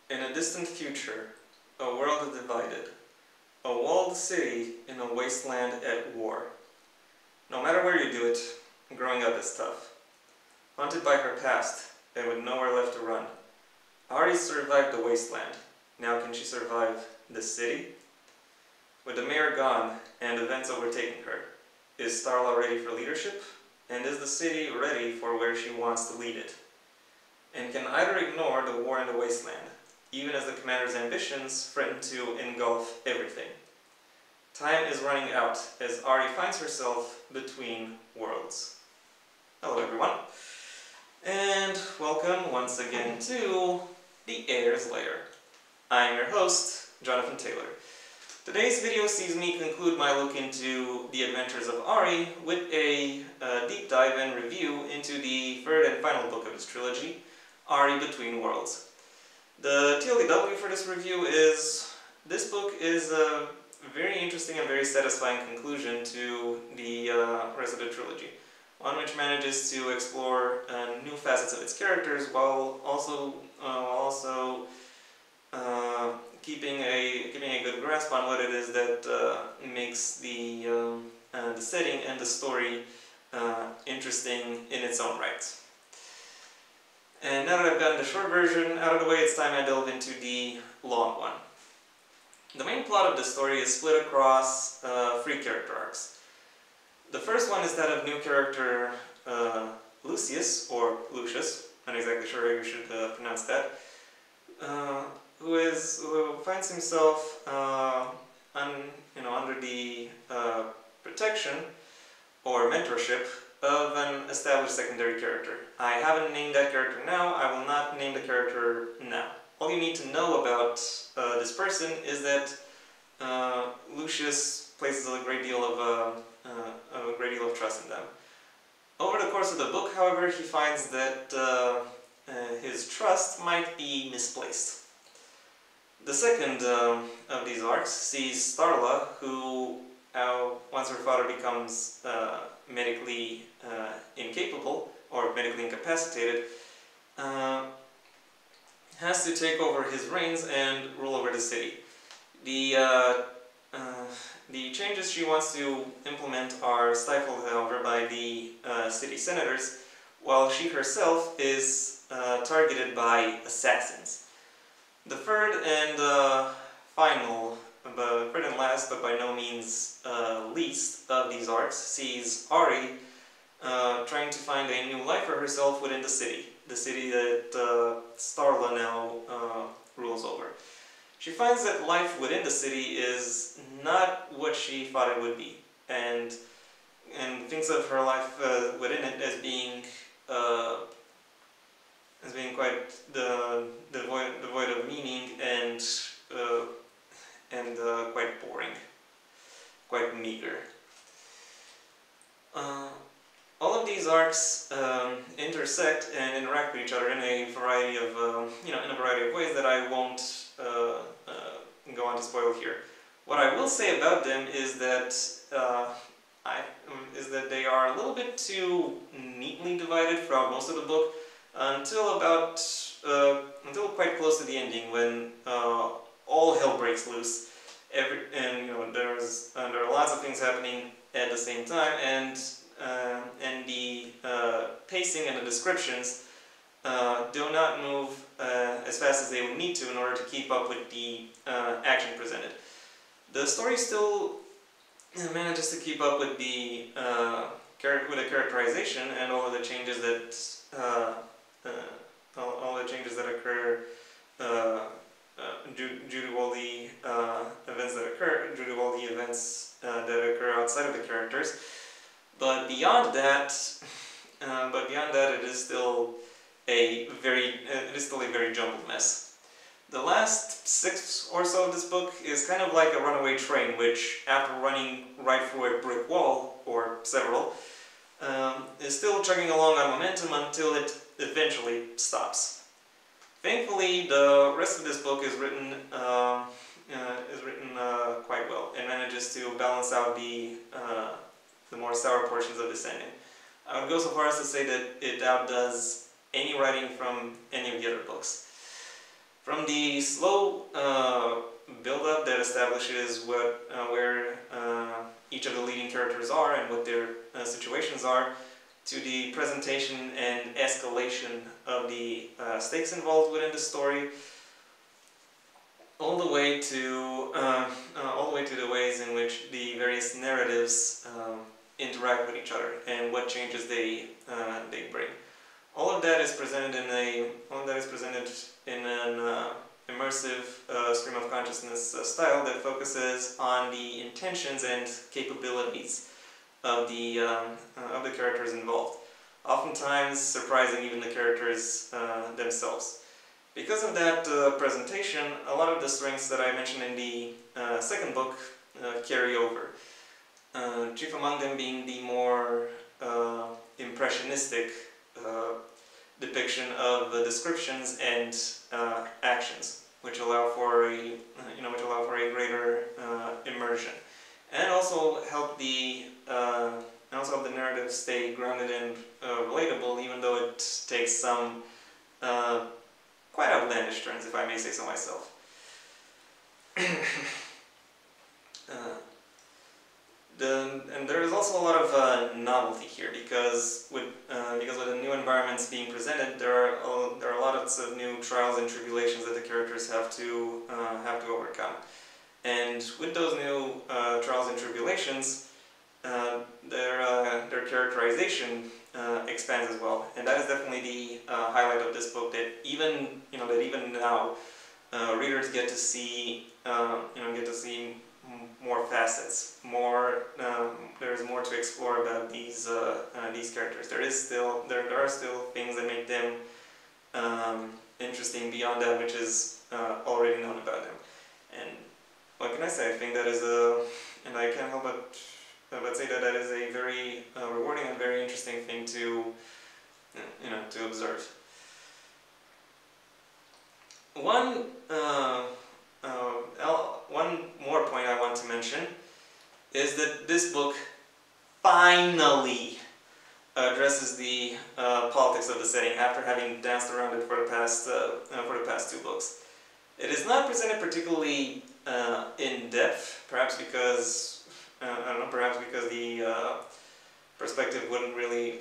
In a distant future, a world divided, a walled city in a wasteland at war. No matter where you do it, growing up is tough. Haunted by her past, and with nowhere left to run, Ari survived the wasteland. Now can she survive the city? With the mayor gone and events overtaking her, is Starla ready for leadership? And is the city ready for where she wants to lead it? And can either ignore the war in the wasteland, even as the commander's ambitions threaten to engulf everything? Time is running out as Ari finds herself between worlds. Hello everyone, and welcome once again to the Heir's Lair. I am your host, Jonathan Taylor. Today's video sees me conclude my look into the adventures of Ari with a deep dive and review into the third and final book of his trilogy, Ari Between Worlds. The TLDW for this review is, this book is a very interesting and very satisfying conclusion to the rest of the trilogy. One which manages to explore new facets of its characters while also keeping a good grasp on what it is that makes the setting and the story interesting in its own right. And now that I've gotten the short version out of the way, it's time I delve into the long one. The main plot of the story is split across three character arcs. The first one is that of new character Lucius, or Lucius, not exactly sure how you should pronounce that, who finds himself under the protection or mentorship of an established secondary character. I haven't named that character now, I will not name the character now. All you need to know about this person is that Lucius places a great deal of trust in them. Over the course of the book, however, he finds that his trust might be misplaced. The second of these arcs sees Starla, who, once her father becomes medically incapable or medically incapacitated, has to take over his reins and rule over the city. The changes she wants to implement are stifled, however, by the city senators, while she herself is targeted by assassins. The third and last, but by no means least, of these arcs sees Ari trying to find a new life for herself within the city that Starla now rules over. She finds that life within the city is not what she thought it would be, and thinks of her life within it as being quite devoid of meaning and quite boring, quite meager. All of these arcs intersect and interact with each other in a variety of ways that I won't go on to spoil here. What I will say about them is that they are a little bit too neatly divided throughout most of the book until quite close to the ending, when all hell breaks loose. There are lots of things happening at the same time, and the pacing and the descriptions do not move as fast as they would need to in order to keep up with the action presented. The story still manages to keep up with the characterization and all of the changes that occur due to all the events that occur outside of the characters. But beyond that, it is still a very jumbled mess. The last 6 or so of this book is kind of like a runaway train, which, after running right through a brick wall, or several, is still chugging along on momentum until it eventually stops. Thankfully, the rest of this book is written quite well and manages to balance out the more sour portions of this ending. I would go so far as to say that it outdoes any writing from any of the other books. From the slow build-up that establishes where each of the leading characters are and what their situations are, to the presentation and escalation of the stakes involved within the story, all the way to the ways in which the various narratives interact with each other and what changes they bring. All of that is presented in an immersive stream of consciousness style that focuses on the intentions and capabilities of the characters involved, oftentimes surprising even the characters themselves. Because of that presentation, a lot of the strengths that I mentioned in the second book carry over. Chief among them being the more impressionistic depiction of the descriptions and actions, which allow for a greater immersion, and also help the narrative stay grounded and relatable, even though it takes some quite outlandish turns, if I may say so myself. And there is also a lot of novelty here, because with the new environments being presented, there are lots of new trials and tribulations that the characters have to overcome. And with those new trials and tribulations, their characterization expands as well, and that is definitely the highlight of this book. That even now, readers get to see more facets, there's more to explore about these characters. There are still things that make them interesting beyond that which is already known about them. And what can I say? I think that is and I can't help but say that is a very rewarding and very interesting thing to observe. One more point I want to mention is that this book finally addresses the politics of the setting after having danced around it for the past 2 books. It is not presented particularly in depth, perhaps because the perspective wouldn't really,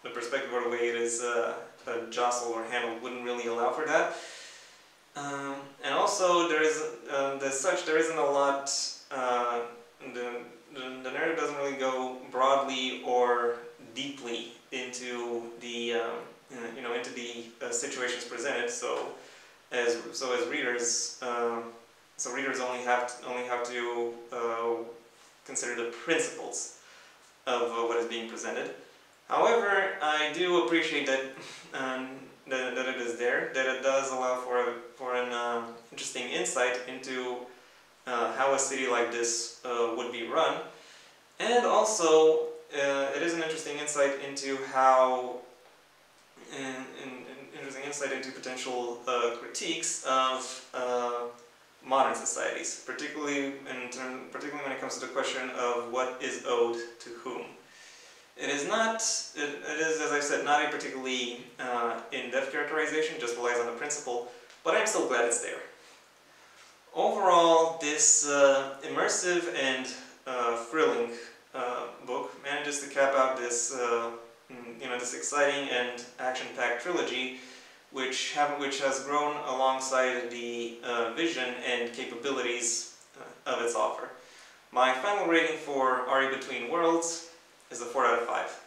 the perspective or the way it is jostled or handled wouldn't really allow for that. And also, there isn't a lot. The narrative doesn't really go broadly or deeply into the situations presented. So as readers, readers only have to consider the principles of what is being presented. However, I do appreciate that that it is there, that it does allow for an interesting insight into how a city like this would be run, and also it is an interesting insight into potential critiques of modern societies, particularly when it comes to the question of what is owed to whom. It is, as I said, not a particularly in-depth characterization, just relies on the principle, but I'm still glad it's there. Overall, this immersive and thrilling book manages to cap out this this exciting and action-packed trilogy, which has grown alongside the vision and capabilities of its author. My final rating for Ari Between Worlds is a 4 out of 5.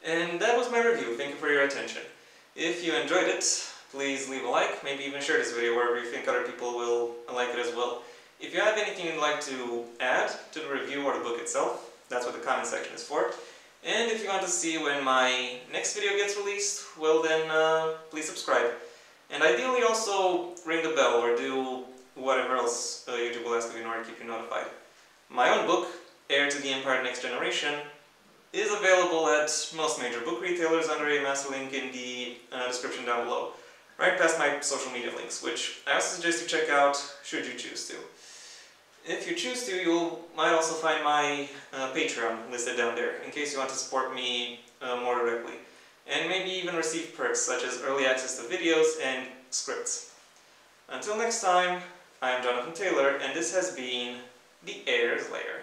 And that was my review. Thank you for your attention. If you enjoyed it, please leave a like, maybe even share this video wherever you think other people will like it as well. If you have anything you'd like to add to the review or the book itself, that's what the comment section is for. And if you want to see when my next video gets released, well then please subscribe. And ideally also ring the bell or do whatever else YouTube will ask of you in order to keep you notified. My own book, Heir to the Empire Next Generation, is available at most major book retailers under a master link in the description down below, right past my social media links, which I also suggest you check out should you choose to. If you choose to, you might also find my Patreon listed down there, in case you want to support me more directly, and maybe even receive perks such as early access to videos and scripts. Until next time, I am Jonathan Taylor, and this has been the Heir's Lair.